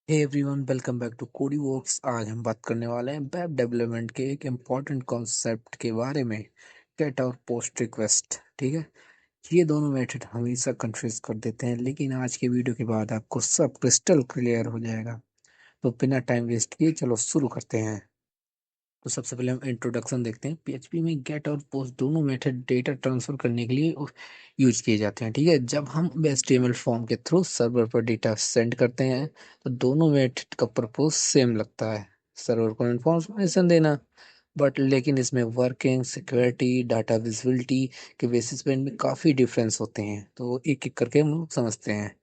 Hey everyone, welcome back to Cody Works. आज हम बात करने वाले हैं वेब डेवलपमेंट के एक इम्पॉर्टेंट कॉन्सेप्ट के बारे में, गेट और पोस्ट रिक्वेस्ट। ठीक है, ये दोनों मेथड हमेशा कंफ्यूज कर देते हैं, लेकिन आज के वीडियो के बाद आपको सब क्रिस्टल क्लियर हो जाएगा। तो बिना टाइम वेस्ट किए चलो शुरू करते हैं। तो सबसे पहले हम इंट्रोडक्शन देखते हैं। पीएचपी में गेट और पोस्ट दोनों मेथड डेटा ट्रांसफर करने के लिए यूज किए जाते हैं। ठीक है, जब हम एचटीएमएल फॉर्म के थ्रू सर्वर पर डेटा सेंड करते हैं तो दोनों मेथड का पर्पस सेम लगता है, सर्वर को इंफॉर्मेशन देना। बट लेकिन इसमें वर्किंग, सिक्योरिटी, डाटा विजिबिलिटी के बेसिस पे इनमें काफ़ी डिफरेंस होते हैं। तो एक एक करके हम लोग समझते हैं।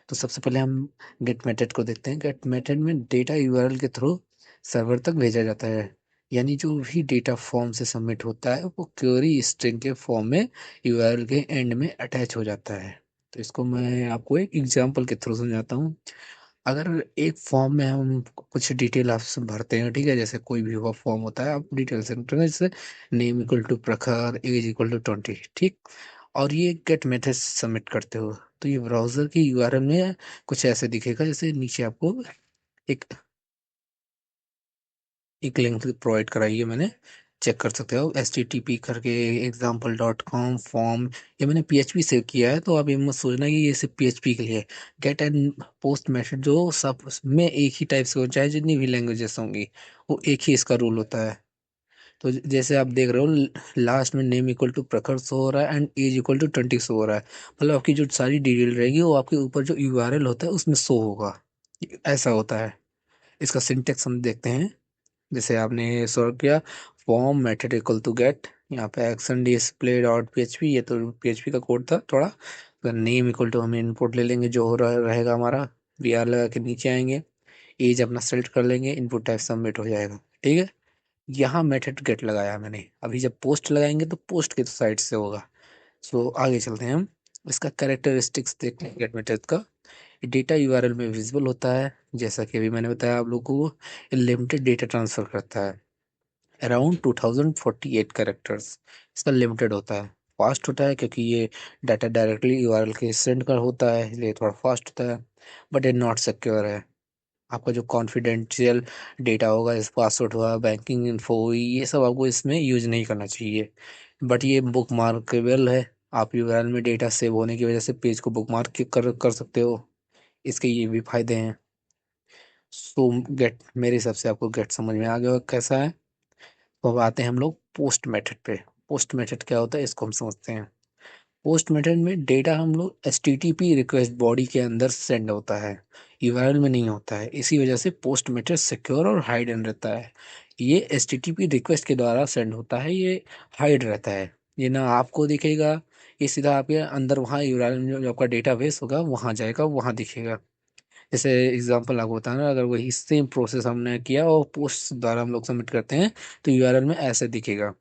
तो सबसे पहले हम गेट मेथड को देखते हैं। गेट मेथड में डेटा यूआरएल के थ्रू सर्वर तक भेजा जाता है, यानी जो भी डेटा फॉर्म से सबमिट होता है वो क्वेरी स्ट्रिंग के फॉर्म में यूआरएल के एंड में अटैच हो जाता है। तो इसको मैं आपको एक एग्जांपल के थ्रू समझाता हूँ। अगर एक फॉर्म में हम कुछ डिटेल आपसे भरते हैं, ठीक है, जैसे कोई भी हुआ फॉर्म होता है, आप डिटेल से भरते हैं, जैसे नेम इक्वल टू प्रखर, एज इक्वल टू 20, ठीक। और ये गेट मेथड सबमिट करते हो तो ये ब्राउजर की यूआरएल में कुछ ऐसे दिखेगा, जैसे नीचे आपको एक एक लिंक प्रोवाइड कराई है मैंने, चेक कर सकते हो, एच टी टी पी करके example.com फॉर्म। ये मैंने पीएचपी से किया है, तो आप ये मत सोचना कि ये सिर्फ पीएचपी के लिए है। गेट एंड पोस्ट मेथड जो सब में एक ही टाइप से हो, चाहे जितनी भी लैंग्वेजेस होंगी वो एक ही इसका रूल होता है। तो जैसे आप देख रहे हो, लास्ट में name equal to Prakhar show हो रहा है and age equal to 20 show हो रहा है। मतलब आपकी जो सारी डिटेल रहेगी वो आपके ऊपर जो यूआरएल होता है उसमें शो होगा। ऐसा होता है। इसका सिंटेक्स हम देखते हैं। जैसे आपने सॉल्व किया, form method equal to get, यहाँ पे एक्शन डिस्प्ले डॉट पीएचपी, ये तो पीएचपी का कोड था थोड़ा। तो नेम इक्वल टू हम इनपुट ले लेंगे जो हो रहा रहेगा हमारा, वी आर लगा के नीचे आएंगे, एज अपना सेलेक्ट कर लेंगे, इनपुट टाइप सबमिट हो जाएगा। ठीक है, यहाँ मेथड गेट लगाया मैंने। अभी जब पोस्ट लगाएंगे तो पोस्ट के साइड से होगा। सो आगे चलते हैं हम। इसका कैरेक्टरिस्टिक्स देखते हैं गेट मेथड का। डेटा यूआरएल में विजिबल होता है, जैसा कि अभी मैंने बताया आप लोगों को। लिमिटेड डेटा ट्रांसफर करता है, अराउंड 2048 कैरेक्टर्स। इसका लिमिटेड होता है। फास्ट होता है क्योंकि ये डाटा डायरेक्टली यूआरएल के सेंड कर होता है, इसलिए थोड़ा फास्ट होता है। बट ये नॉट सिक्योर है। आपका जो कॉन्फिडेंशियल डेटा होगा, इस पासवर्ड हुआ, बैंकिंग इन्फो हुई, ये सब आपको इसमें यूज नहीं करना चाहिए। बट ये बुक मार्केबल है। आप यूआरएल में डेटा सेव होने की वजह से पेज को बुक मार्क कर सकते हो। इसके ये भी फायदे हैं। सो गेट, मेरे हिसाब से आपको गेट समझ में आ गया होगा कैसा है। तो अब आते हैं हम लोग पोस्ट मेथड पे। पोस्ट मेथड क्या होता है इसको हम समझते हैं। पोस्ट मेथड में डेटा हम लोग H T T P request body के अंदर सेंड होता है, यूआरएल में नहीं होता है। इसी वजह से पोस्ट मेथड सिक्योर और हाइडन रहता है। ये H T T P request के द्वारा सेंड होता है, ये हाइड रहता है। ये ना आपको दिखेगा, ये सीधा आपके अंदर वहाँ यूआरएल में जो आपका डेटा बेस होगा वहाँ जाएगा, वहाँ दिखेगा। जैसे एग्जांपल आपको बताना, अगर वही सेम प्रोसेस हमने किया और पोस्ट द्वारा हम लोग सबमिट करते हैं तो यूआरएल में ऐसे दिखेगा।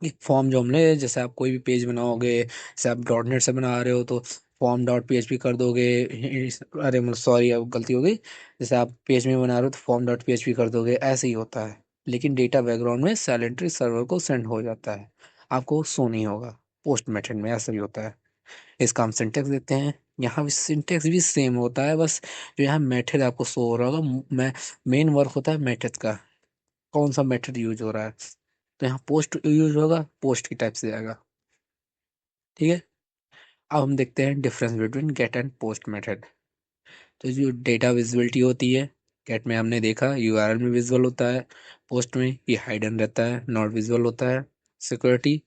एक फॉर्म जो हमने, जैसे आप कोई भी पेज बनाओगे, जैसे आप डॉट नेट से बना रहे हो तो फॉर्म डॉट पीएचपी कर दोगे। अरे मतलब सॉरी, अब गलती हो गई। जैसे आप पेज में बना रहे हो तो फॉर्म डॉट पीएचपी कर दोगे, ऐसे ही होता है। लेकिन डेटा बैकग्राउंड में साइलेंटली सर्वर को सेंड हो जाता है, आपको शो नहीं होगा। पोस्ट मेथड में ऐसा भी होता है। इसका हम सिंटेक्स देते हैं। यहाँ भी सिंटेक्स भी सेम होता है, बस जो यहाँ मेथड आपको शो हो रहा होगा, मैं मेन वर्क होता है मेथड का, कौन सा मेथड यूज हो रहा है। तो यहाँ पोस्ट यूज होगा, पोस्ट की टाइप से जाएगा। ठीक है, अब हम देखते हैं difference between get and post method. तो जो डेटा विजिबिलिटी होती है, गेट में हमने देखा यूआरएल में विजिबल होता है, पोस्ट में ये हाइडन रहता है, नॉट विजिबल होता है। सिक्योरिटी,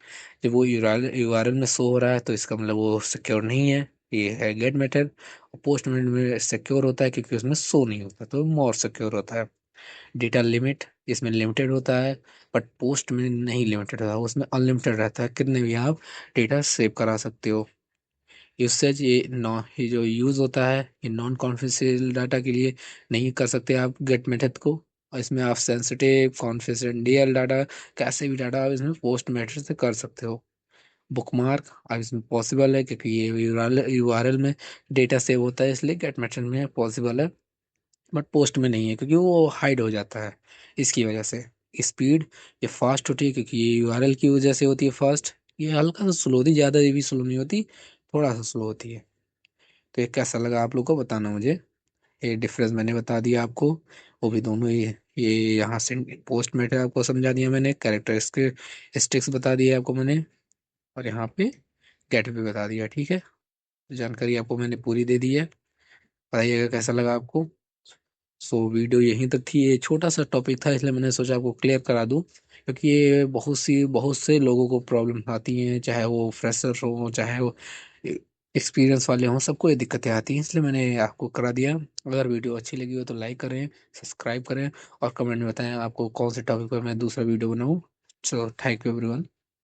जब वो यूआरएल में शो हो रहा है तो इसका मतलब वो सिक्योर नहीं है, ये है गेट मेथड। और पोस्ट मेथड में सिक्योर होता है क्योंकि उसमें शो नहीं होता, तो मोर सिक्योर होता है। डेटा लिमिट, इसमें लिमिटेड होता है, बट पोस्ट में नहीं लिमिटेड होता है, उसमें अनलिमिटेड रहता है, कितने भी आप डेटा सेव करा सकते हो। यूसेज, ये जो यूज़ होता है ये नॉन कॉन्फिडेंशियल डाटा के लिए नहीं कर सकते आप गेट मेथड को। और इसमें आप सेंसिटिव कॉन्फिडेंशियल डाटा, कैसे भी डाटा आप इसमें पोस्ट मेथड से कर सकते हो। बुकमार्क अब इसमें पॉसिबल है क्योंकि ये यूआरएल में डेटा सेव होता है, इसलिए गेट मेथड में पॉसिबल है। बट पोस्ट में नहीं है क्योंकि वो हाइड हो जाता है, इसकी वजह से। स्पीड, ये फास्ट होती है क्योंकि ये यूआरएल की वजह से होती है फास्ट। ये हल्का सा स्लो होती है, ज़्यादा ये भी स्लो नहीं होती, थोड़ा सा स्लो होती है। तो ये कैसा लगा आप लोग को बताना मुझे। ये डिफरेंस मैंने बता दिया आपको। वो भी दोनों ये यहाँ से पोस्ट मेथड आपको समझा दिया मैंने, कैरेक्टरिस्टिक्स बता दिया आपको मैंने, और यहाँ पे गेट भी बता दिया। ठीक है, जानकारी आपको मैंने पूरी दे दी है। बताइएगा कैसा लगा आपको। सो वीडियो यहीं तक थी, ये छोटा सा टॉपिक था इसलिए मैंने सोचा आपको क्लियर करा दूं, क्योंकि ये बहुत से लोगों को प्रॉब्लम आती हैं, चाहे वो फ्रेशर हो चाहे वो एक्सपीरियंस वाले हों, सबको ये दिक्कतें आती हैं, इसलिए मैंने आपको करा दिया। अगर वीडियो अच्छी लगी हो तो लाइक करें, सब्सक्राइब करें, और कमेंट में बताएं आपको कौन से टॉपिक पर मैं दूसरा वीडियो बनाऊं। So thank you everyone.